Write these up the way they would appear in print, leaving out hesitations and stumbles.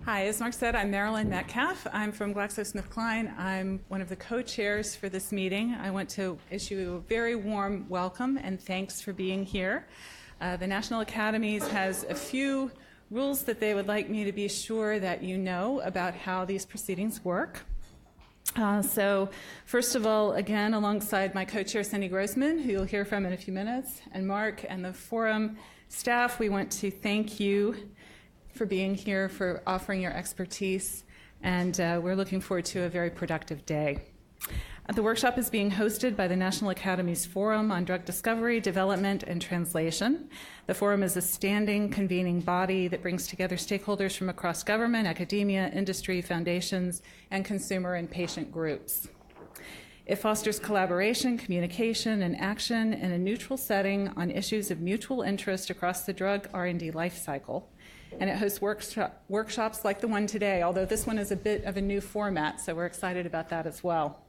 Hi, as Mark said, I'm Marilyn Metcalf. I'm from GlaxoSmithKline. I'm one of the co-chairs for this meeting. I want to issue a very warm welcome and thanks for being here. The National Academies has a few rules that they would like me to be sure that you know about how these proceedings work. So first of all, again, alongside my co-chair, Cindy Grossman, who you'll hear from in a few minutes, and Mark and the forum staff, we want to thank you for being here, for offering your expertise, and we're looking forward to a very productive day. The workshop is being hosted by the National Academies Forum on Drug Discovery, Development, and Translation. The forum is a standing convening body that brings together stakeholders from across government, academia, industry, foundations, and consumer and patient groups. It fosters collaboration, communication, and action in a neutral setting on issues of mutual interest across the drug R&D lifecycle. And it hosts workshops like the one today, although this one is a bit of a new format, so we're excited about that as well.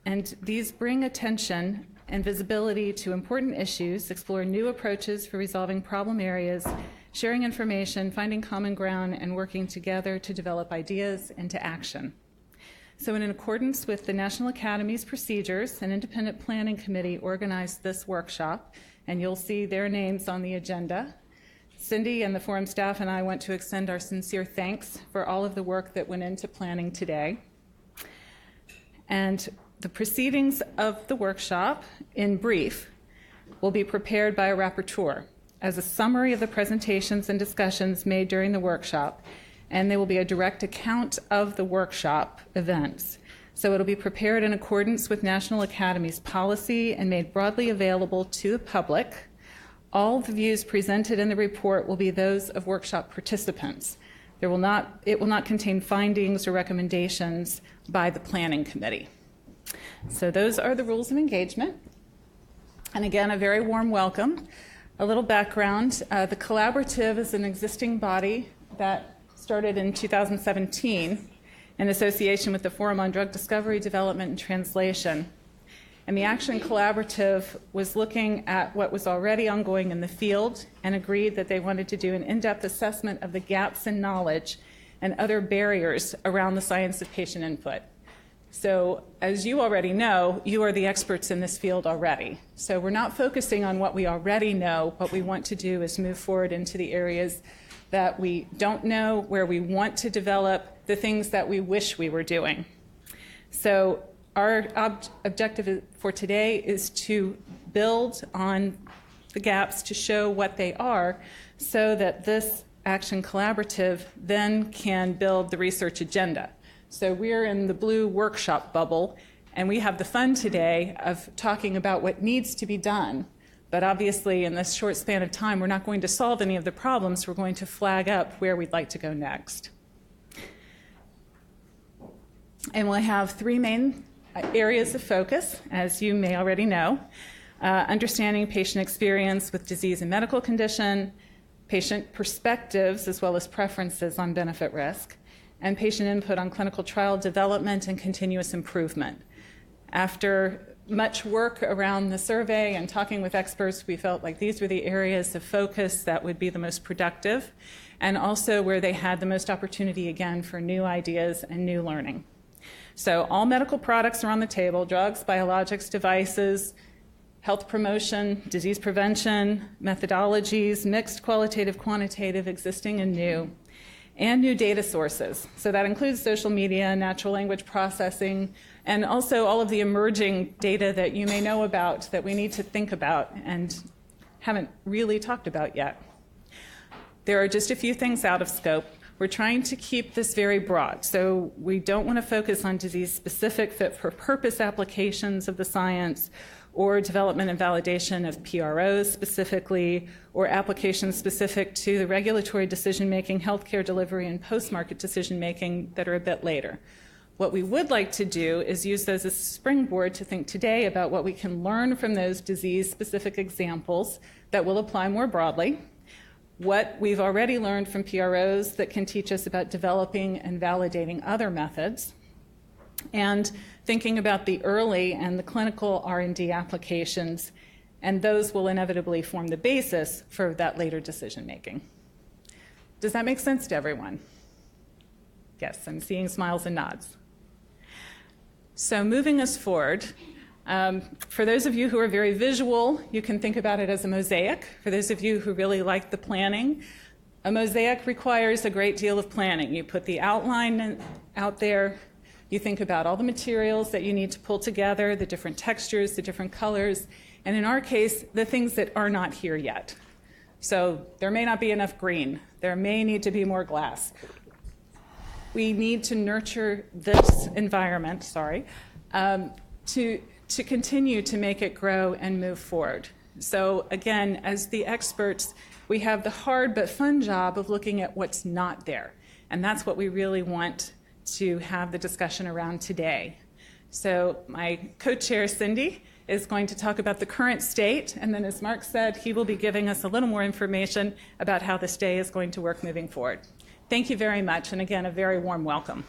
And these bring attention and visibility to important issues, explore new approaches for resolving problem areas, sharing information, finding common ground, and working together to develop ideas into action. So in accordance with the National Academy's procedures, an independent planning committee organized this workshop, and you'll see their names on the agenda. Cindy and the forum staff and I want to extend our sincere thanks for all of the work that went into planning today. And the proceedings of the workshop, in brief, will be prepared by a rapporteur as a summary of the presentations and discussions made during the workshop, and they will be a direct account of the workshop events. So it'll be prepared in accordance with National Academy's policy and made broadly available to the public. All the views presented in the report will be those of workshop participants. It will not contain findings or recommendations by the planning committee. So those are the rules of engagement. And again, a very warm welcome. A little background, the Collaborative is an existing body that started in 2017 in association with the Forum on Drug Discovery, Development, and Translation. And the Action Collaborative was looking at what was already ongoing in the field and agreed that they wanted to do an in-depth assessment of the gaps in knowledge and other barriers around the science of patient input. So as you already know, you are the experts in this field already. So we're not focusing on what we already know. What we want to do is move forward into the areas that we don't know, where we want to develop the things that we wish we were doing. So our objective for today is to build on the gaps to show what they are so that this Action Collaborative then can build the research agenda. So we're in the blue workshop bubble, and we have the fun today of talking about what needs to be done. But obviously, in this short span of time, we're not going to solve any of the problems. We're going to flag up where we'd like to go next. And we'll have three main areas of focus, as you may already know. Understanding patient experience with disease and medical condition, patient perspectives as well as preferences on benefit risk, and patient input on clinical trial development and continuous improvement. After much work around the survey and talking with experts, we felt like these were the areas of focus that would be the most productive, and also where they had the most opportunity, again, for new ideas and new learning. So all medical products are on the table: drugs, biologics, devices, health promotion, disease prevention, methodologies, mixed qualitative, quantitative, existing and new data sources. So that includes social media, natural language processing, and also all of the emerging data that you may know about that we need to think about and haven't really talked about yet. There are just a few things out of scope. We're trying to keep this very broad. So we don't want to focus on disease-specific fit-for-purpose applications of the science or development and validation of PROs specifically, or applications specific to the regulatory decision-making, healthcare delivery, and post-market decision-making that are a bit later. What we would like to do is use those as a springboard to think today about what we can learn from those disease-specific examples that will apply more broadly, what we've already learned from PROs that can teach us about developing and validating other methods, and thinking about the early and the clinical R&D applications, and those will inevitably form the basis for that later decision making. Does that make sense to everyone? Yes, I'm seeing smiles and nods. So moving us forward, for those of you who are very visual, you can think about it as a mosaic. For those of you who really like the planning, a mosaic requires a great deal of planning. You put the outline out there, you think about all the materials that you need to pull together, the different textures, the different colors, and in our case, the things that are not here yet. So there may not be enough green. There may need to be more glass. We need to nurture this environment, to continue to make it grow and move forward. So again, as the experts, we have the hard but fun job of looking at what's not there. And that's what we really want to have the discussion around today. So my co-chair, Cindy, is going to talk about the current state, and then as Mark said, he will be giving us a little more information about how this day is going to work moving forward. Thank you very much, and again, a very warm welcome.